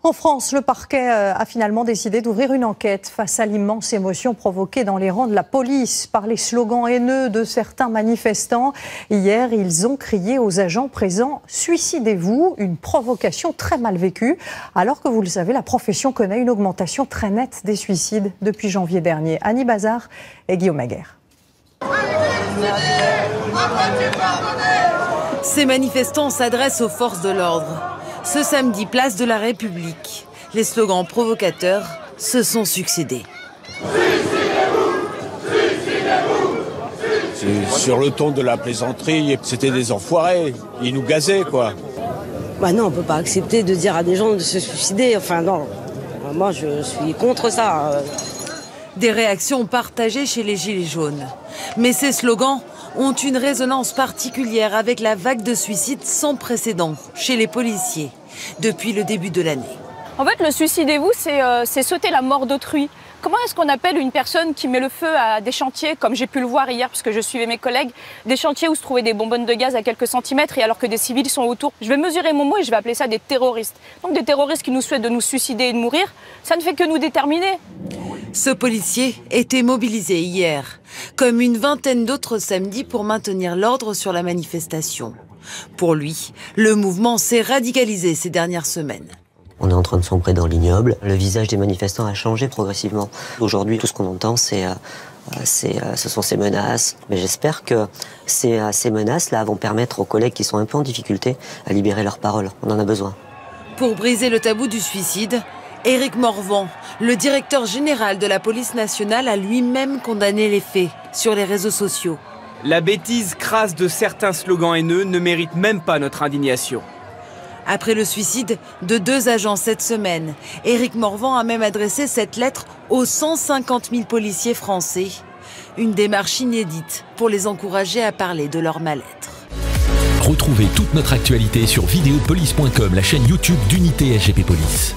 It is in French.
En France, le parquet a finalement décidé d'ouvrir une enquête face à l'immense émotion provoquée dans les rangs de la police par les slogans haineux de certains manifestants. Hier, ils ont crié aux agents présents « Suicidez-vous », une provocation très mal vécue, alors que vous le savez, la profession connaît une augmentation très nette des suicides depuis janvier dernier. Annie Bazard et Guillaume Aguerre. Ces manifestants s'adressent aux forces de l'ordre. Ce samedi, place de la République, les slogans provocateurs se sont succédés. C'est sur le ton de la plaisanterie, c'était des enfoirés, ils nous gazaient quoi. Bah non, on peut pas accepter de dire à des gens de se suicider, enfin non, moi je suis contre ça. Des réactions partagées chez les Gilets jaunes. Mais ces slogans ont une résonance particulière avec la vague de suicides sans précédent chez les policiers depuis le début de l'année. En fait, le suicidez-vous, c'est sauter la mort d'autrui. Comment est-ce qu'on appelle une personne qui met le feu à des chantiers, comme j'ai pu le voir hier, puisque je suivais mes collègues, des chantiers où se trouvaient des bonbonnes de gaz à quelques centimètres, et alors que des civils sont autour? Je vais mesurer mon mot et je vais appeler ça des terroristes. Donc des terroristes qui nous souhaitent de nous suicider et de mourir, ça ne fait que nous déterminer. Ce policier était mobilisé hier, comme une vingtaine d'autres samedis pour maintenir l'ordre sur la manifestation. Pour lui, le mouvement s'est radicalisé ces dernières semaines. On est en train de sombrer dans l'ignoble. Le visage des manifestants a changé progressivement. Aujourd'hui, tout ce qu'on entend, ce sont ces menaces. Mais j'espère que ces menaces-là vont permettre aux collègues qui sont un peu en difficulté à libérer leurs paroles. On en a besoin. Pour briser le tabou du suicide, Éric Morvan, le directeur général de la police nationale, a lui-même condamné les faits sur les réseaux sociaux. La bêtise crasse de certains slogans haineux ne mérite même pas notre indignation. Après le suicide de 2 agents cette semaine, Éric Morvan a même adressé cette lettre aux 150 000 policiers français. Une démarche inédite pour les encourager à parler de leur mal-être. Retrouvez toute notre actualité sur videopolice.com, la chaîne YouTube d'Unité SGP Police.